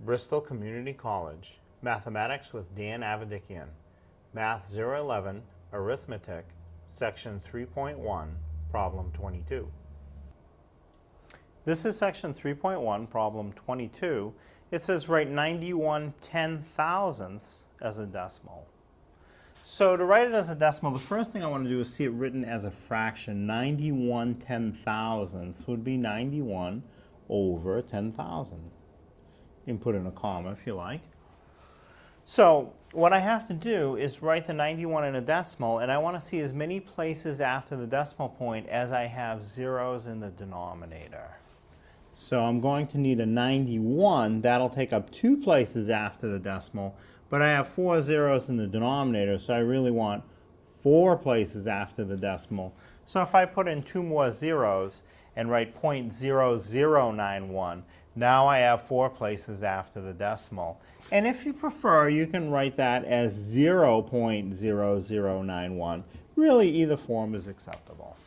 Bristol Community College, Mathematics with Dan Avedikian, Math 011, Arithmetic, Section 3.1, Problem 22. This is Section 3.1, Problem 22. It says write 91 10,000ths as a decimal. So to write it as a decimal, the first thing I want to do is see it written as a fraction. 91 10,000ths would be 91 over 10,000. You can put in a comma if you like. So what I have to do is write the 91 in a decimal, and I want to see as many places after the decimal point as I have zeros in the denominator. So I'm going to need a 91. That'll take up 2 places after the decimal, but I have 4 zeros in the denominator, so I really want 4 places after the decimal. So if I put in 2 more zeros and write 0.0091, now I have 4 places after the decimal. And if you prefer, you can write that as 0.0091. Really, either form is acceptable.